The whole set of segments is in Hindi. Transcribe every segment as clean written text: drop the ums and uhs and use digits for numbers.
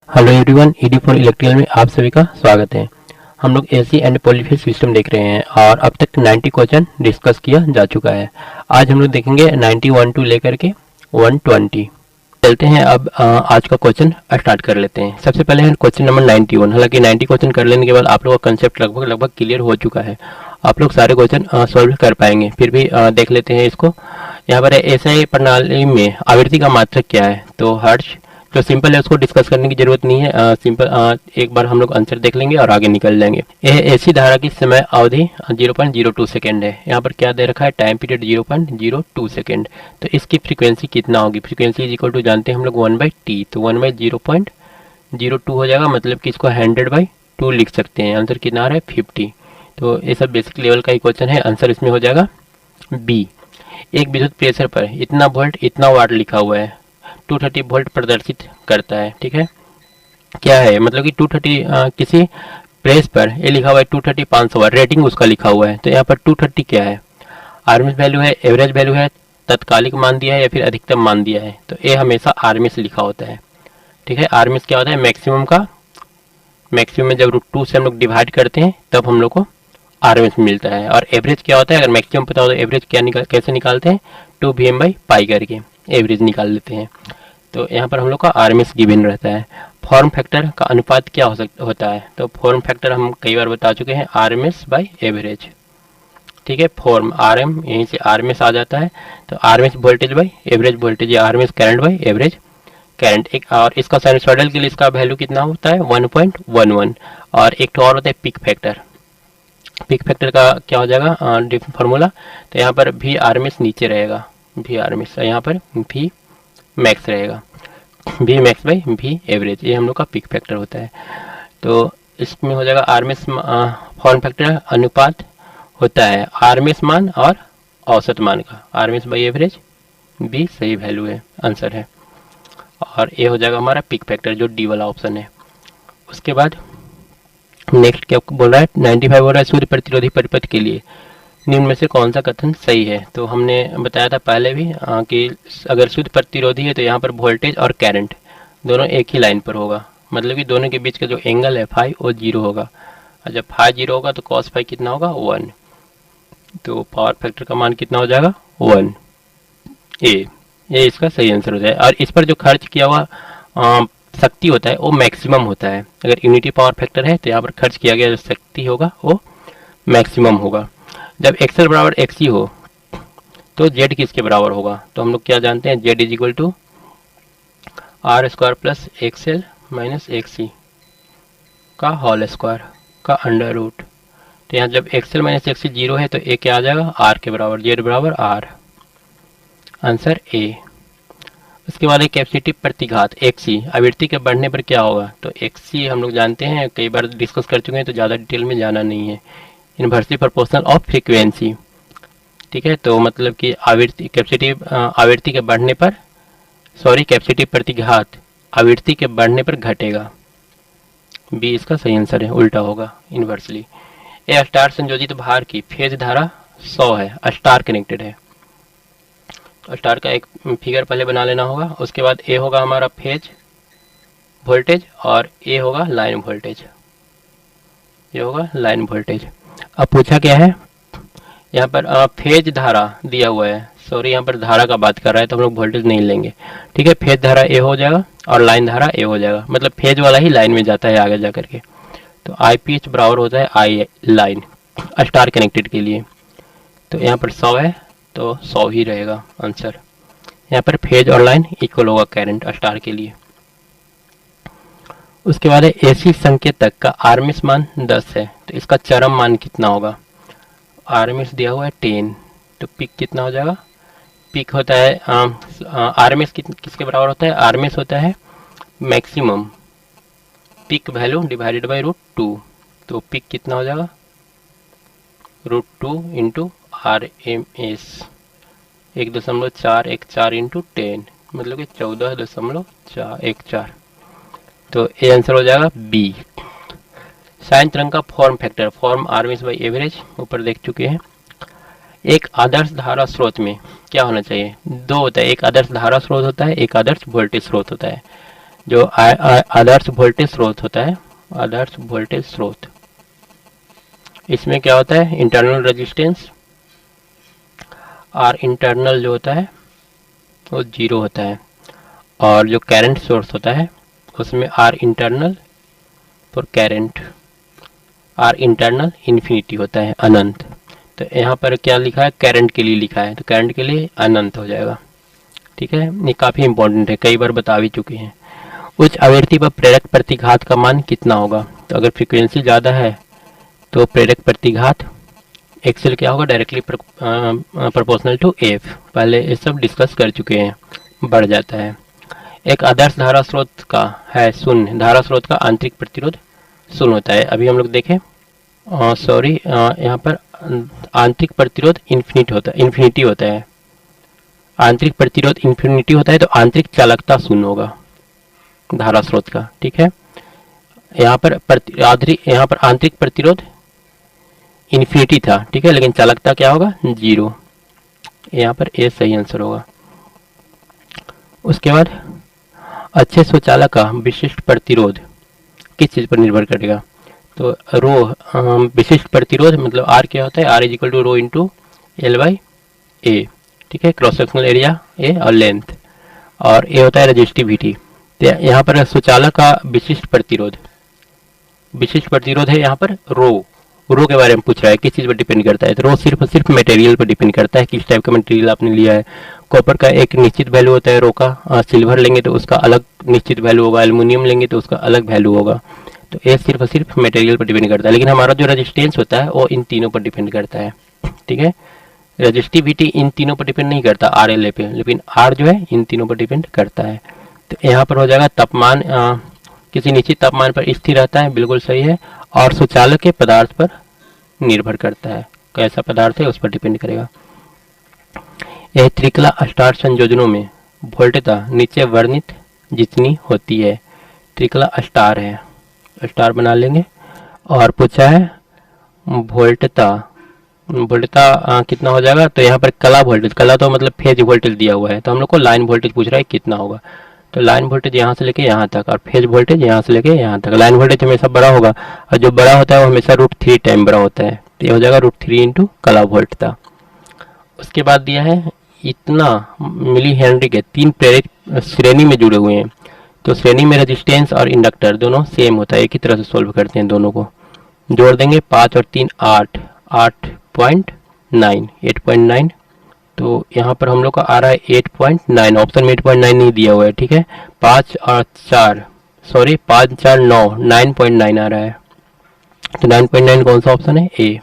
Hello everyone, ED for electrical में आप सभी का स्वागत है। हम लोग एसी एंड पॉलीफेज सिस्टम देख रहे हैं और अब तक 90 क्वेश्चन डिस्कस किया जा चुका है। आज हम लोग देखेंगे 91 टू लेकर के 120। चलते हैं अब आज का क्वेश्चन स्टार्ट कर लेते हैं। सबसे पहले है क्वेश्चन नंबर 91। हालांकि 90 क्वेश्चन कर लेने के बाद आप लोगों का कंसेप्ट लगभग क्लियर हो चुका है। आप लोग सारे क्वेश्चन सॉल्व कर पाएंगे। फिर भी देख लेते हैं इसको। यहाँ पर एसआई प्रणाली में आवृत्ति का मात्रक क्या है? तो हर्ट्ज। जो सिंपल है उसको डिस्कस करने की जरूरत नहीं है। सिंपल एक बार हम लोग आंसर देख लेंगे और आगे निकल जाएंगे। यह एसी धारा की समय अवधि 0.02 सेकेंड है। यहाँ पर क्या दे रखा है? Time period 0.02 second. तो इसकी फ्रीक्वेंसी कितना होगी? फ्रीक्वेंसी इज इक्वल टू जानते हैं हम लोग 1/t। तो 1/0.02 हो जाएगा, मतलब कि इसको 100/2 लिख सकते हैं। आंसर कितना आ रहा है? 50। तो ये सब बेसिक लेवल का ही क्वेश्चन है। आंसर इसमें हो जाएगा बी। एक विद्युत प्रेशर पर इतना वोल्ट इतना वाट लिखा हुआ है, 230 वोल्ट प्रदर्शित करता है। ठीक है, क्या है मतलब कि 230 किसी प्रेस पर ये लिखा हुआ है 230 500 वाट, रेटिंग उसका लिखा हुआ है। तो यहाँ पर 230 क्या है? आरएमएस वैल्यू है, एवरेज वैल्यू है, तत्कालिक मान दिया है या फिर अधिकतम मान दिया है। तो ये हमेशा आरएमएस लिखा होता है। ठीक है, आरएमएस क्या होता है? मैक्सिमम का। मैक्सिमम में जब √2 से हम लोग डिवाइड करते हैं तब हम लोग को आरएमएस मिलता है। और एवरेज क्या होता है? अगर मैक्सिमम पता हो तो एवरेज कैसे निकालते हैं? 2Vm/π करके एवरेज निकाल लेते हैं। तो यहाँ पर हम लोग का आरएमएस गिवन रहता है। फॉर्म फैक्टर का अनुपात क्या होता है? तो फॉर्म फैक्टर हम कई बार बता चुके हैं, RMS/एवरेज। ठीक है, फॉर्म आरएम, यहीं से आरएमएस आ जाता है। तो RMS voltage by average voltage या RMS current by average current. एक और इसका साइनसॉइडल के लिए इसका वैल्यू कितना होता है? 1.11। और एक तो और होता है पिक फैक्टर। पिक फैक्टर का क्या हो जाएगा फॉर्मूला? तो यहाँ पर भी आरएमएस नीचे रहेगा, भी आरएमएस, यहाँ पर भी मैक्स रहेगा, भी मैक्स बाई भी एवरेज। ये हम लोग का पिक फैक्टर होता है। तो इसमें हो जाएगा आरएमएस फॉर्म फैक्टर अनुपात होता है आरएमएस मान और औसत मान का, आरएमएस बाई एवरेज। बी सही वैल्यू है, आंसर है। और ये हो जाएगा हमारा पिक फैक्टर, जो डी वाला ऑप्शन है। उसके बाद नेक्स्ट क्या बोल रहा है? 95 हो रहा है सूर्य प्रतिरोधी परिपथ के लिए निम्न में से कौन सा कथन सही है? तो हमने बताया था पहले भी कि अगर शुद्ध प्रतिरोधी है तो यहाँ पर वोल्टेज और करंट दोनों एक ही लाइन पर होगा, मतलब कि दोनों के बीच का जो एंगल है फाई वो 0 होगा। और जब फाई 0 होगा तो कॉस फाई कितना होगा? 1। तो पावर फैक्टर का मान कितना हो जाएगा? 1। ये इसका सही आंसर हो जाए। और इस पर जो खर्च किया हुआ शक्ति होता है वो मैक्सिमम होता है। अगर यूनिटी पावर फैक्टर है तो यहाँ पर खर्च किया गया जो शक्ति होगा वो मैक्सिमम होगा। जब एक्सएल बराबर एक्सी हो तो जेड किसके बराबर होगा? तो हम लोग क्या जानते हैं? Z is equal to R² plus XL minus XC का होल स्क्वायर का अंडर रूट। तो यहाँ जब एक्सएल माइनस एक्सी 0 है तो ए क्या आ जाएगा? आर के बराबर, जेड बराबर आर। Answer A. उसके बाद कैपेसिटिव प्रतिघात एक्सी आवृत्ति के बढ़ने पर क्या होगा? तो एक्सी हम लोग जानते हैं, कई बार डिस्कस कर चुके हैं, तो ज़्यादा डिटेल में जाना नहीं है। Inversely proportional of frequency. ठीक है, तो मतलब कि आवृत्ति कैपेसिटिव आवृत्ति के बढ़ने पर, सॉरी कैपेसिटिव प्रतिघात आवृत्ति के बढ़ने पर घटेगा। बी इसका सही आंसर है, उल्टा होगा इन्वर्सली। ए स्टार संयोजित भार की फेज धारा 100 है, स्टार कनेक्टेड है। तो स्टार का एक फिगर पहले बना लेना होगा। उसके बाद ए होगा हमारा फेज वोल्टेज और ए होगा लाइन वोल्टेज। ये होगा लाइन वोल्टेज। अब पूछा क्या है यहाँ पर? फेज धारा दिया हुआ है, सॉरी यहाँ पर धारा का बात कर रहा है तो हम लोग वोल्टेज नहीं लेंगे। ठीक है, फेज धारा ए हो जाएगा और लाइन धारा ए हो जाएगा, मतलब फेज वाला ही लाइन में जाता है आगे जा करके। तो IPH बराबर होता है आई लाइन स्टार कनेक्टेड के लिए। तो यहाँ पर 100 है तो 100 ही रहेगा आंसर। यहाँ पर फेज और लाइन इक्वल होगा करंट स्टार के लिए। उसके बाद एसी संकेतक का आरएमएस मान 10 है, तो इसका चरम मान कितना होगा? आरएमएस दिया हुआ है 10, तो पिक कितना हो जाएगा? पिक होता है आरएमएस किसके बराबर होता है? आरएमएस होता है maximum peak value divided by √2। तो पिक कितना हो जाएगा? √2 इंटू RMS 1.414 इंटू 10, मतलब कि 14.14। तो ये आंसर हो जाएगा बी। साइन तरंग का form factor, form RMS by average ऊपर देख चुके हैं। एक आदर्श धारा स्रोत में क्या होना चाहिए? दो होता है, एक आदर्श धारा स्रोत होता है, एक आदर्श वोल्टेज स्रोत होता है। जो आदर्श वोल्टेज स्रोत होता है, आदर्श वोल्टेज स्रोत, इसमें क्या होता है, इंटरनल रेजिस्टेंस और इंटरनल जो होता है वो 0 होता है, और जो करंट सोर्स होता है उसमें R internal for current, R internal infinity होता है, अनंत। तो यहाँ पर क्या लिखा है, करंट के लिए लिखा है, तो करंट के लिए अनंत हो जाएगा। ठीक है, ये काफ़ी इंपॉर्टेंट है, कई बार बता भी चुके हैं। उच्च आवृत्ति पर प्रेरक प्रतिघात का मान कितना होगा, तो अगर फ्रीक्वेंसी ज़्यादा है तो प्रेरक प्रतिघात एक्सेल क्या होगा, डायरेक्टली प्रोपोर्शनल टू एफ, पहले ये सब डिस्कस कर चुके हैं, बढ़ जाता है। एक आदर्श धारा स्रोत का है शून्य, धारा स्रोत का आंतरिक प्रतिरोध शून्य होता है। अभी हम लोग देखें, सॉरी, यहाँ पर आंतरिक प्रतिरोध इन्फिनिटी होता है, आंतरिक प्रतिरोध इन्फिनिटी होता है, तो आंतरिक चालकता शून्य होगा धारा स्रोत का। ठीक है, यहाँ पर आंतरिक प्रतिरोध इन्फिनिटी था, ठीक है, लेकिन चालकता क्या होगा, 0। यहाँ पर ए सही आंसर होगा। उसके बाद अच्छे स्वचालक का विशिष्ट प्रतिरोध किस चीज़ पर निर्भर करेगा, तो रो, विशिष्ट प्रतिरोध मतलब आर क्या होता है, R is equal to rho into L by A. ठीक है, क्रॉस सेक्शनल एरिया ए और लेंथ, और ए होता है रेजिस्टिविटी। तो यहाँ पर स्वचालक का विशिष्ट प्रतिरोध है यहाँ पर रो के बारे में पूछ रहा है, किस चीज़ पर डिपेंड करता है, तो रो सिर्फ मटेरियल पर डिपेंड करता है, किस टाइप का मटेरियल आपने लिया है। कॉपर का एक निश्चित वैल्यू होता है रो का, सिल्वर लेंगे तो उसका अलग निश्चित वैल्यू होगा, एल्युमिनियम लेंगे तो उसका अलग वैल्यू होगा। तो ये सिर्फ मटेरियल पर डिपेंड करता है, लेकिन हमारा जो रेजिस्टेंस होता है वो इन तीनों पर डिपेंड करता है। ठीक है, रेजिस्टिविटी इन तीनों पर डिपेंड नहीं करता आर एल ए पे, लेकिन आर जो है इन तीनों पर डिपेंड करता है। तो यहाँ पर हो जाएगा तापमान किसी निश्चित तापमान पर स्थिर रहता है, बिल्कुल सही है, और स्वचालक के पदार्थ पर निर्भर करता है, कैसा पदार्थ है उस पर डिपेंड करेगा। यह त्रिकला स्टार संयोजनों में वोल्टता नीचे वर्णित जितनी होती है, त्रिकला स्टार है, स्टार बना लेंगे, और पूछा है वोल्टता कितना हो जाएगा, तो यहाँ पर कला वोल्टेज, कला तो मतलब फेज वोल्टेज दिया हुआ है, तो हम लोग को लाइन वोल्टेज पूछ रहा है कितना होगा, तो लाइन वोल्टेज यहाँ से लेके यहाँ तक और फेज वोल्टेज यहाँ से लेके यहाँ तक। लाइन वोल्टेज हमेशा बड़ा होगा, और जो बड़ा होता है वो हमेशा √3 टाइम बड़ा होता है, तो ये हो जाएगा √3 इंटू कला वोल्टता। उसके बाद दिया है इतना मिली हेनरी के 3 प्रेरक श्रेणी में जुड़े हुए हैं, तो श्रेणी में रेजिस्टेंस और इंडक्टर दोनों सेम होता है, एक ही तरह से सोल्व करते हैं, दोनों को जोड़ देंगे, 5 और 3 8, 8.9, तो यहाँ पर हम लोग का आ रहा है 8.9, ऑप्शन में 8.9 नहीं दिया हुआ है। ठीक है, 5 और 4 9, 9.9 आ रहा है, तो 9.9 कौन सा ऑप्शन है, ए।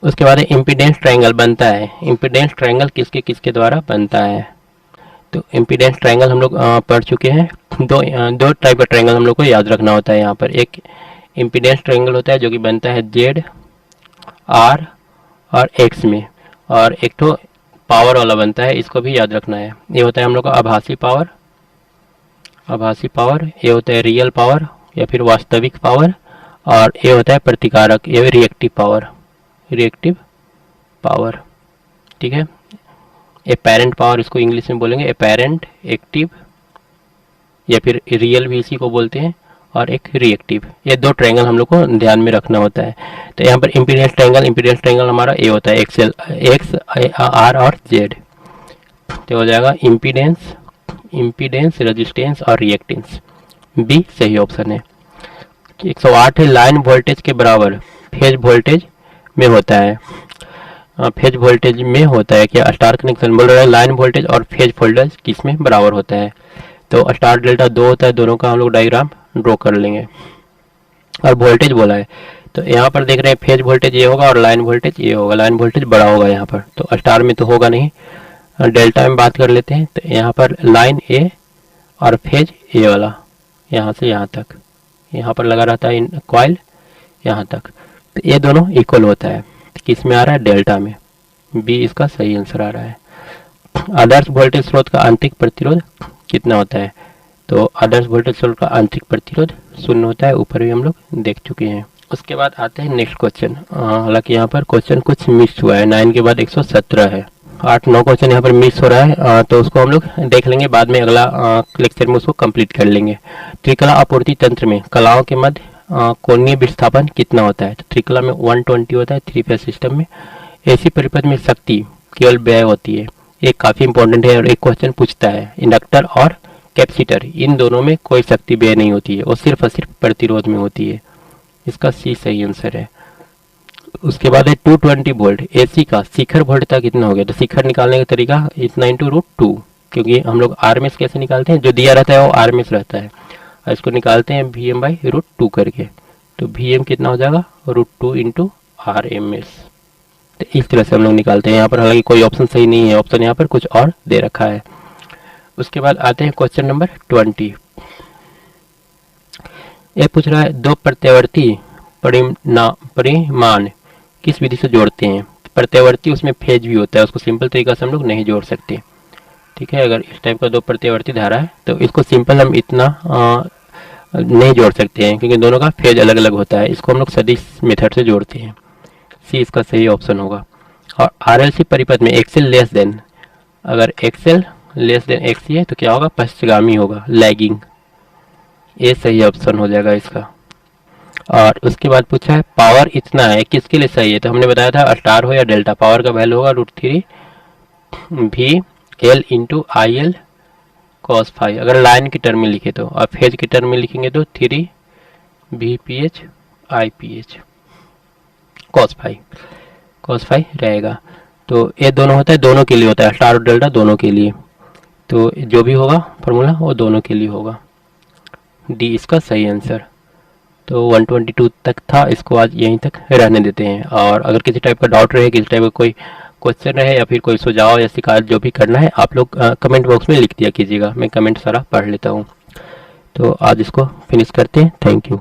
उसके बाद इम्पीडेंस ट्रायंगल बनता है, इम्पीडेंस ट्रायंगल किसके द्वारा बनता है, तो इम्पीडेंस ट्रायंगल हम लोग पढ़ चुके हैं। दो टाइप का ट्रायंगल हम लोग को याद रखना होता है यहाँ पर, एक इम्पीडेंस ट्रायंगल होता है जो कि बनता है जेड, आर और एक्स में, और एक तो पावर वाला बनता है, इसको भी याद रखना है। ये होता है हम लोग का आभासी पावर, ये होता है रियल पावर या फिर वास्तविक पावर, और ये होता है प्रतिकारक, ये रिएक्टिव पावर। ठीक है, एपेरेंट पावर इसको इंग्लिश में बोलेंगे, एपेरेंट, एक्टिव, या फिर रियल भी इसी को बोलते हैं, और एक रिएक्टिव। ये दो ट्रायंगल हम लोग को ध्यान में रखना होता है। तो यहाँ पर इम्पीडेंस ट्रायंगल हमारा ए होता है, एक्स आर और जेड, तो हो जाएगा इम्पीडेंस, रेजिस्टेंस और रिएक्टेंस, बी सही ऑप्शन है। 108 है, लाइन वोल्टेज के बराबर फेज वोल्टेज में होता है, फेज वोल्टेज में होता है क्या, स्टार कनेक्शन बोल रहा है, लाइन वोल्टेज और फेज वोल्टेज किस में बराबर होता है, तो स्टार डेल्टा 2 होता है, दोनों का हम लोग डायग्राम ड्रॉ कर लेंगे। और वोल्टेज बोला है, तो यहाँ पर देख रहे हैं फेज वोल्टेज ये होगा और लाइन वोल्टेज ये होगा, लाइन वोल्टेज बड़ा होगा यहाँ पर, तो स्टार में तो होगा नहीं, डेल्टा में बात कर लेते हैं। तो यहाँ पर लाइन ए और फेज ए वाला यहाँ से यहाँ तक, यहाँ पर लगा रहता है कॉइल यहाँ तक, तो ये दोनों इक्वल होता है, किस में आ रहा है, डेल्टा में, बी इसका सही आंसर आ रहा है। आदर्श वोल्टेज स्रोत का आंतरिक प्रतिरोध कितना होता है, तो आदर्श वोल्टेज स्रोत का आंतरिक प्रतिरोध 0 होता है, ऊपर भी हम लोग देख चुके हैं। उसके बाद आते हैं नेक्स्ट क्वेश्चन, हालांकि यहाँ पर क्वेश्चन कुछ मिस हुआ है, 9 के बाद 117 है, 8-9 क्वेश्चन यहाँ पर मिस हो रहा है, तो उसको हम लोग देख लेंगे बाद में, अगला लेक्चर में उसको कंप्लीट कर लेंगे। त्रिकला आपूर्ति तंत्र में कलाओं के मध्य कोणीय विस्थापन कितना होता है? तो त्रिकला में 120 होता है, 3 फेज सिस्टम में। ऐसी परिपथ में शक्ति केवल व्यय होती है, एक काफी इंपॉर्टेंट है और एक क्वेश्चन पूछता है। इंडक्टर और कैपेसिटर, इन दोनों में कोई शक्ति व्यय नहीं होती है, वो सिर्फ और सिर्फ प्रतिरोध में होती है। इसका सी सही आंसर है। उसके बाद है 220 वोल्ट एसी का शिखर वोल्टता कितना हो गया? तो शिखर निकालने का तरीका इतना इंटू √2, क्योंकि हम लोग आरएमएस कैसे निकालते हैं, जो दिया रहता है वो आरएमएस रहता है, और इसको निकालते हैं वीएम बाई √2 करके। तो वीएम कितना हो जाएगा? √2 इंटू आरएमएस। तो इस तरह से हम लोग निकालते हैं। यहाँ पर हालांकि कोई ऑप्शन सही नहीं है, ऑप्शन यहाँ पर कुछ और दे रखा है। उसके बाद आते हैं क्वेश्चन नंबर 20। ये पूछ रहा है दो प्रत्यावर्ती परिमाण किस विधि से जोड़ते हैं? प्रत्यावर्ती उसमें फेज भी होता है, उसको सिंपल तरीका से हम लोग नहीं जोड़ सकते। ठीक है, अगर इस टाइप का दो प्रत्यावर्ती धारा है तो इसको सिंपल हम इतना नहीं जोड़ सकते हैं, क्योंकि दोनों का फेज अलग अलग होता है। इसको हम लोग सदिश मेथड से जोड़ते हैं। सी इसका सही ऑप्शन होगा। और आरएलसी परिपथ में एक्सेल लेस देन, अगर एक्सेल लेस देन एक्सी है तो क्या होगा? पश्चगामी होगा, लैगिंग। ये सही ऑप्शन हो जाएगा इसका। और उसके बाद पूछा है पावर इतना है किसके लिए सही है? तो हमने बताया था स्टार हो या डेल्टा, पावर का वैल्यू होगा √3 V L into I L cos five, अगर लाइन की टर्म में लिखे तो। और फेज की टर्म में लिखेंगे तो 3 V P H I P H cos five रहेगा। तो ये दोनों होता है, दोनों के लिए होता है, स्टार और डेल्टा दोनों के लिए। तो जो भी होगा फॉर्मूला वो दोनों के लिए होगा। डी इसका सही आंसर। तो 122 तक था, इसको आज यहीं तक रहने देते हैं। और अगर किसी टाइप का डाउट रहे, किसी टाइप का कोई क्वेश्चन रहे या फिर कोई सुझाव या शिकायत जो भी करना है, आप लोग कमेंट बॉक्स में लिख दिया कीजिएगा, मैं कमेंट सारा पढ़ लेता हूँ। तो आज इसको फिनिश करते हैं। Thank you.